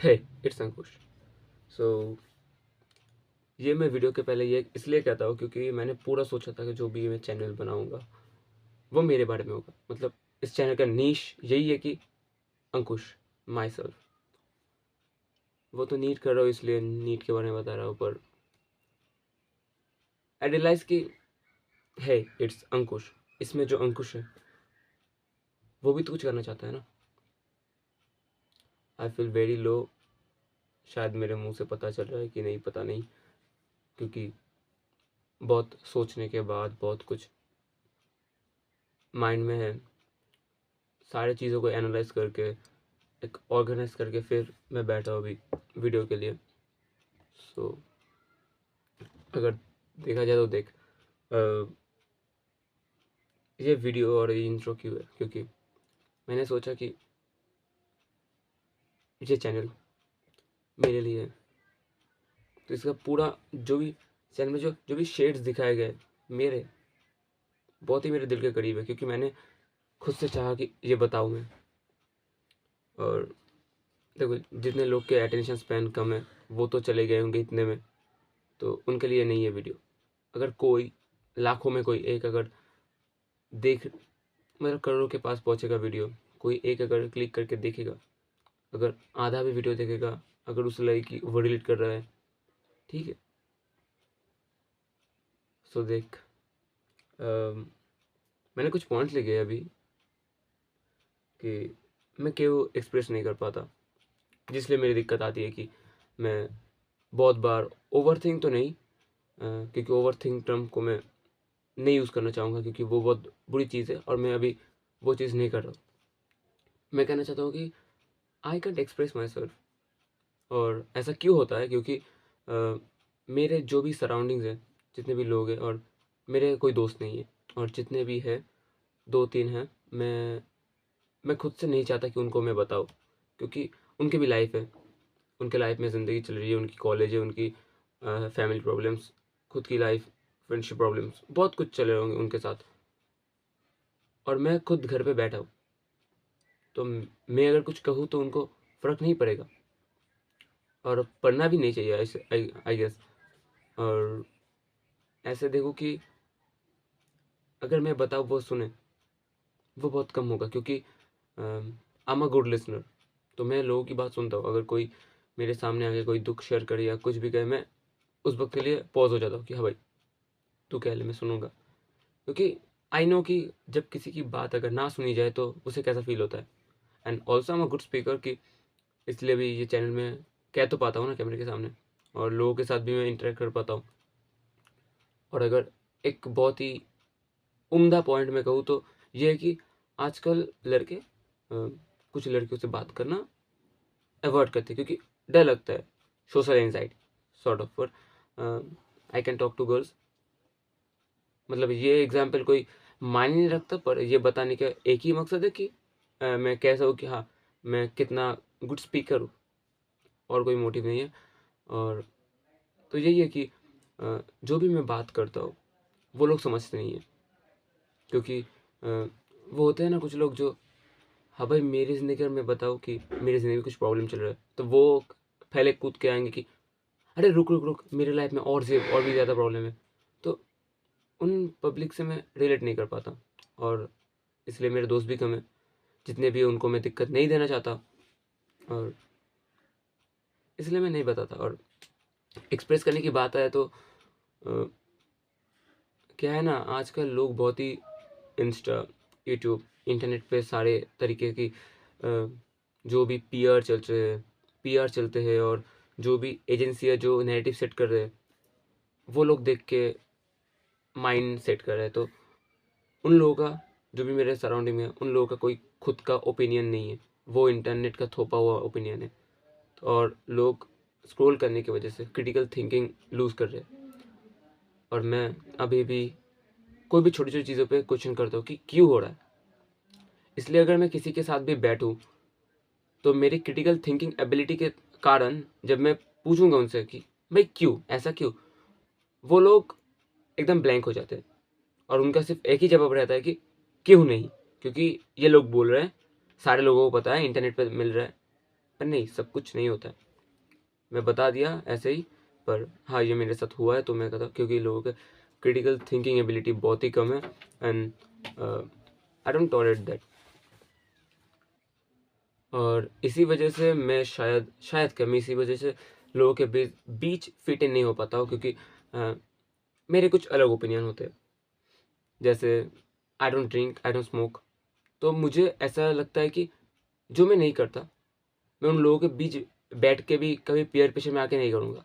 है इट्स अंकुश। सो ये मैं वीडियो के पहले ये इसलिए कहता हूँ क्योंकि मैंने पूरा सोचा था कि जो भी मैं चैनल बनाऊँगा वो मेरे बारे में होगा। मतलब इस चैनल का नीश यही है कि अंकुश, माई सेल्फ। वो तो नीट कर रहा हूँ इसलिए नीट के बारे में बता रहा हूँ, पर आई रियलाइज़ कि है इट्स अंकुश। इसमें जो अंकुश है वो भी तो कुछ करना चाहता है ना। I feel very low. शायद मेरे मुंह से पता चल रहा है कि नहीं, पता नहीं, क्योंकि बहुत सोचने के बाद बहुत कुछ माइंड में है, सारी चीज़ों को एनालाइज करके एक ऑर्गेनाइज करके फिर मैं बैठा हूँ अभी वीडियो के लिए। सो अगर देखा जाए तो देख, ये वीडियो और ये इंट्रो क्यों है, क्योंकि मैंने सोचा कि ये चैनल मेरे लिए है। तो इसका पूरा जो भी चैनल में जो भी शेड्स दिखाए गए मेरे बहुत ही मेरे दिल के करीब है, क्योंकि मैंने खुद से चाहा कि ये बताऊँ मैं। और देखो, जितने लोग के अटेंशन स्पैन कम है वो तो चले गए होंगे इतने में, तो उनके लिए नहीं है वीडियो। अगर कोई लाखों में कोई एक अगर देख, मतलब करोड़ों के पास पहुंचेगा वीडियो, कोई एक अगर क्लिक करके देखेगा, अगर आधा भी वीडियो देखेगा, अगर उसे लगे कि वो डिलीट कर रहा है, ठीक है। सो देख, मैंने कुछ पॉइंट्स लिखे हैं अभी कि मैं क्यों एक्सप्रेस नहीं कर पाता, जिसलिए मेरी दिक्कत आती है कि मैं बहुत बार ओवर थिंक तो नहीं, क्योंकि ओवर थिंक टर्म को मैं नहीं यूज़ करना चाहूँगा, क्योंकि वो बहुत बुरी चीज़ है और मैं अभी वो चीज़ नहीं कर रहा हूँ। मैं कहना चाहता हूँ कि I can't express my self. और ऐसा क्यों होता है, क्योंकि मेरे जो भी सराउंडिंग्स हैं, जितने भी लोग हैं, और मेरे कोई दोस्त नहीं है, और जितने भी हैं 2-3 हैं, मैं खुद से नहीं चाहता कि उनको मैं बताऊँ, क्योंकि उनकी भी लाइफ है, उनके लाइफ में ज़िंदगी चल रही है, उनकी कॉलेज है, उनकी फैमिली प्रॉब्लम्स, खुद की लाइफ, फ्रेंडशिप प्रॉब्लम्स, बहुत कुछ चल रहे होंगे उनके साथ, और मैं खुद घर पे बैठा हूँ। तो मैं अगर कुछ कहूँ तो उनको फ़र्क नहीं पड़ेगा, और पढ़ना भी नहीं चाहिए ऐसे, आई गेस। और ऐसे देखो कि अगर मैं बताऊँ वो सुने, वो बहुत कम होगा, क्योंकि I am a good listener. तो मैं लोगों की बात सुनता हूँ। अगर कोई मेरे सामने आके कोई दुख शेयर करे या कुछ भी कहे, मैं उस वक्त के लिए पॉज हो जाता हूँ कि हाँ भाई, तू कह ले, मैं सुनूंगा। क्योंकि आई नो कि जब किसी की बात अगर ना सुनी जाए तो उसे कैसा फील होता है। And also I am a good speaker, कि इसलिए भी ये चैनल में कह तो पाता हूँ ना कैमरे के सामने, और लोगों के साथ भी मैं इंटरेक्ट कर पाता हूँ। और अगर एक बहुत ही उम्दा पॉइंट में कहूँ तो ये है कि आजकल लड़के कुछ लड़कियों से बात करना अवॉइड करते हैं, क्योंकि डर लगता है, social anxiety sort of. For I can talk to girls, मतलब ये एग्जाम्पल कोई मायने नहीं रखता, पर ये बताने का एक ही मकसद है कि मैं कैसा हूँ, कि हाँ मैं कितना गुड स्पीकर हूँ, और कोई मोटिव नहीं है। और तो यही है कि जो भी मैं बात करता हूँ वो लोग समझते नहीं है, क्योंकि वो होते हैं ना कुछ लोग जो, हाँ भाई मेरी ज़िंदगी में बताओ कि मेरी ज़िंदगी में कुछ प्रॉब्लम चल रहा है, तो वो पहले कूद के आएंगे कि अरे रुक रुक रुक, मेरे लाइफ में और भी ज़्यादा प्रॉब्लम है। तो उन पब्लिक से मैं रिलेट नहीं कर पाता, और इसलिए मेरे दोस्त भी कम है, जितने भी उनको मैं दिक्कत नहीं देना चाहता, और इसलिए मैं नहीं बताता। और एक्सप्रेस करने की बात आए तो क्या है ना, आजकल लोग बहुत ही इंस्टा, यूट्यूब, इंटरनेट पे सारे तरीके की जो भी पीआर चलते हैं, और जो भी एजेंसियाँ जो नैरेटिव सेट कर रहे हैं, वो लोग देख के माइंड सेट कर रहे हैं। तो उन लोगों का, जो भी मेरे सराउंडिंग में है, उन लोगों का कोई खुद का ओपिनियन नहीं है, वो इंटरनेट का थोपा हुआ ओपिनियन है। और लोग स्क्रॉल करने की वजह से क्रिटिकल थिंकिंग लूज़ कर रहे हैं। और मैं अभी भी कोई भी छोटी छोटी चीज़ों पे क्वेश्चन करता हूँ कि क्यों हो रहा है। इसलिए अगर मैं किसी के साथ भी बैठूँ तो मेरी क्रिटिकल थिंकिंग एबिलिटी के कारण जब मैं पूछूंगा उनसे कि भाई क्यों, ऐसा क्यों, वो लोग एकदम ब्लैंक हो जाते हैं, और उनका सिर्फ एक ही जवाब रहता है कि क्यों नहीं, क्योंकि ये लोग बोल रहे हैं, सारे लोगों को पता है, इंटरनेट पर मिल रहा है। पर नहीं, सब कुछ नहीं होता है। मैं बता दिया ऐसे ही, पर हाँ ये मेरे साथ हुआ है तो मैं कहता, क्योंकि लोगों के क्रिटिकल थिंकिंग एबिलिटी बहुत ही कम है and I don't tolerate that. और इसी वजह से मैं शायद क्या, मैं इसी वजह से लोगों के बीच फिट इन नहीं हो पाता हूँ, क्योंकि मेरे कुछ अलग ओपिनियन होते हैं। जैसे I don't drink, I don't smoke, तो मुझे ऐसा लगता है कि जो मैं नहीं करता, मैं उन लोगों के बीच बैठ के भी कभी पीयर प्रेशर में आके नहीं करूँगा।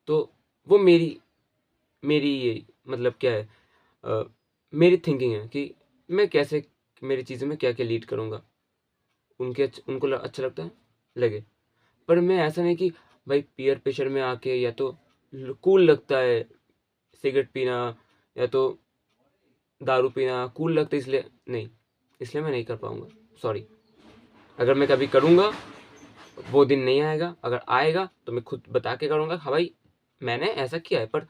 तो वो मेरी मेरी ये मतलब क्या है, मेरी थिंकिंग है कि मैं कैसे मेरी चीज़ों में क्या क्या लीड करूँगा, उनको अच्छा लगता है लगे। पर मैं ऐसा नहीं कि भाई पीयर प्रेशर में आके, या तो कूल लगता है सिगरेट पीना, या तो दारू पीना कूल लगता है, इसलिए नहीं, इसलिए मैं नहीं कर पाऊँगा, सॉरी। अगर मैं कभी करूँगा, वो दिन नहीं आएगा, अगर आएगा तो मैं खुद बता के करूँगा, हाँ भाई मैंने ऐसा किया है, पर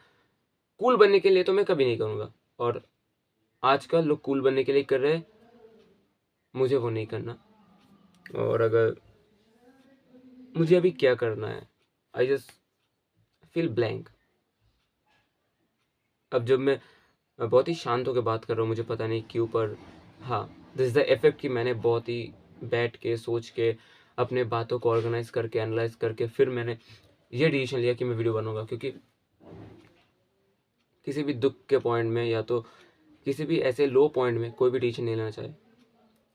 कूल बनने के लिए तो मैं कभी नहीं करूँगा। और आजकल लोग कूल बनने के लिए कर रहे हैं, मुझे वो नहीं करना। और अगर मुझे अभी क्या करना है, आई जस्ट फील ब्लैंक। अब जब मैं बहुत ही शांत होकर बात कर रहा हूँ, मुझे पता नहीं क्यों, पर हाँ, दिस इज द इफेक्ट कि मैंने बहुत ही बैठ के सोच के अपने बातों को ऑर्गेनाइज करके एनालाइज करके फिर मैंने ये डिसीजन लिया कि मैं वीडियो बनाऊंगा। क्योंकि किसी भी दुख के पॉइंट में, या तो किसी भी ऐसे लो पॉइंट में कोई भी डिसीजन नहीं लेना चाहिए।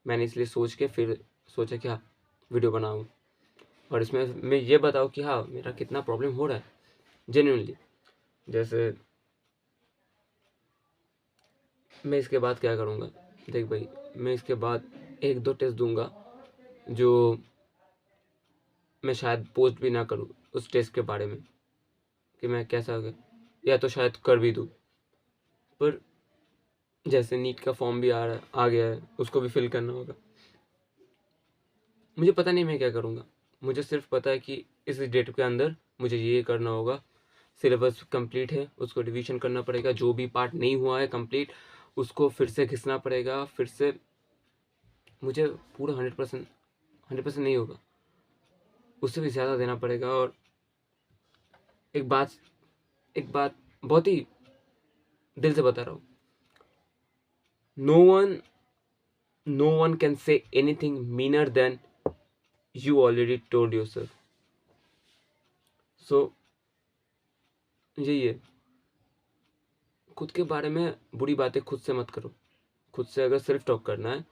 मैंने इसलिए सोच के फिर सोचा कि हाँ वीडियो बनाऊँ, और इसमें मैं ये बताऊँ कि हाँ मेरा कितना प्रॉब्लम हो रहा है जेन्युइनली। जैसे मैं इसके बाद क्या करूँगा, देख भाई, मैं इसके बाद 1-2 टेस्ट दूंगा, जो मैं शायद पोस्ट भी ना करूँ उस टेस्ट के बारे में कि मैं कैसा हो गया, या तो शायद कर भी दूँ। पर जैसे नीट का फॉर्म भी आ गया है, उसको भी फिल करना होगा। मुझे पता नहीं मैं क्या करूँगा, मुझे सिर्फ पता है कि इस डेट के अंदर मुझे ये करना होगा। सिलेबस कंप्लीट है, उसको रिवीजन करना पड़ेगा, जो भी पार्ट नहीं हुआ है कंप्लीट उसको फिर से घिसना पड़ेगा, फिर से मुझे पूरा 100% नहीं होगा, उससे भी ज़्यादा देना पड़ेगा। और एक बात बहुत ही दिल से बता रहा हूँ, no one can say anything meaner than you already told yourself. So यही है, खुद के बारे में बुरी बातें खुद से मत करो। खुद से अगर सेल्फ टॉक करना है,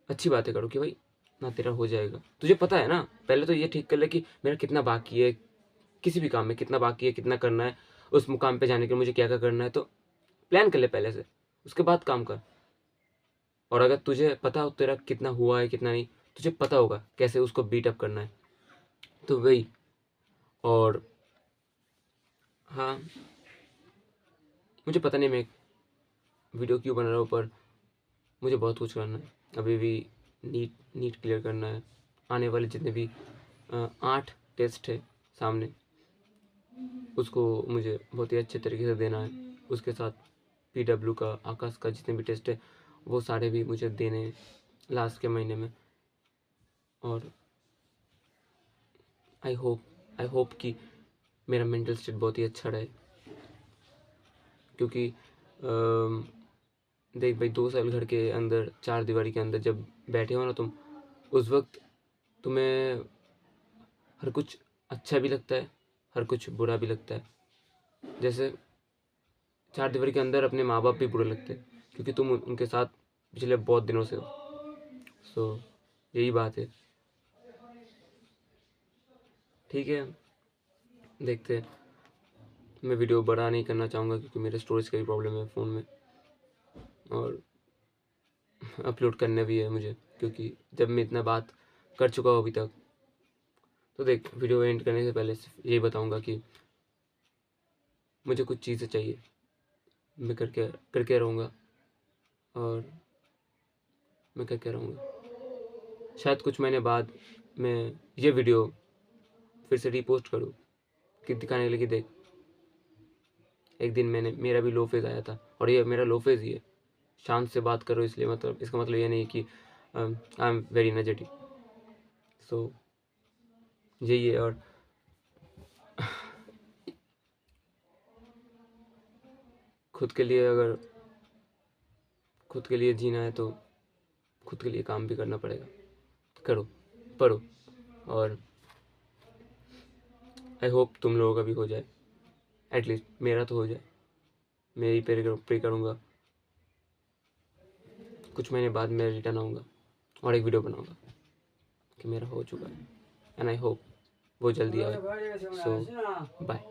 अच्छी बातें करो कि भाई ना तेरा हो जाएगा, तुझे पता है ना। पहले तो ये ठीक कर ले कि मेरा कितना बाकी है, किसी भी काम में कितना बाकी है, कितना करना है, उस मुकाम पे जाने के लिए मुझे क्या क्या करना है, तो प्लान कर ले पहले से, उसके बाद काम कर। और अगर तुझे पता हो तेरा कितना हुआ है कितना नहीं, तुझे पता होगा कैसे उसको बीट अप करना है, तो वही। और हाँ, मुझे पता नहीं मैं वीडियो क्यों बना रहा हूँ, पर मुझे बहुत कुछ करना है अभी भी। नीट क्लियर करना है, आने वाले जितने भी 8 टेस्ट है सामने, उसको मुझे बहुत ही अच्छे तरीके से देना है। उसके साथ PW का, आकाश का जितने भी टेस्ट है वो सारे भी मुझे देने हैं लास्ट के महीने में। और आई होप कि मेरा मेंटल स्टेट बहुत ही अच्छा रहे, क्योंकि देख भाई 2 साल घर के अंदर, 4 दीवारी के अंदर जब बैठे हो ना तुम, उस वक्त तुम्हें हर कुछ अच्छा भी लगता है, हर कुछ बुरा भी लगता है। जैसे 4 दीवारी के अंदर अपने माँ बाप भी बुरे लगते हैं, क्योंकि तुम उनके साथ पिछले बहुत दिनों से हो। सो यही बात है। ठीक है, देखते हैं। मैं वीडियो बड़ा नहीं करना चाहूँगा, क्योंकि मेरे स्टोरेज का भी प्रॉब्लम है फ़ोन में, और अपलोड करने भी है मुझे, क्योंकि जब मैं इतना बात कर चुका हूँ अभी तक। तो देख, वीडियो एंड करने से पहले सिर्फ यही बताऊँगा कि मुझे कुछ चीज़ें चाहिए, मैं करके रहूँगा, और मैं करके रहूँगा। शायद कुछ महीने बाद मैं ये वीडियो फिर से रीपोस्ट करूँ, कि दिखाने के लिए कि देख, एक दिन मेरा भी लो फेज़ आया था, और ये मेरा लो फेज़ ही है। शांत से बात करो इसलिए, मतलब इसका मतलब ये नहीं कि आई एम वेरी एनर्जेटिक। सो यही है। और खुद के लिए अगर खुद के लिए जीना है तो खुद के लिए काम भी करना पड़ेगा। करो, पढ़ो, और आई होप तुम लोगों का भी हो जाए, एटलीस्ट मेरा तो हो जाए। मैं यही प्रे करूँगा। कुछ महीने बाद मैं रिटर्न आऊँगा और एक वीडियो बनाऊँगा कि मेरा हो चुका है, एंड आई होप वो जल्दी आए। सो बाय।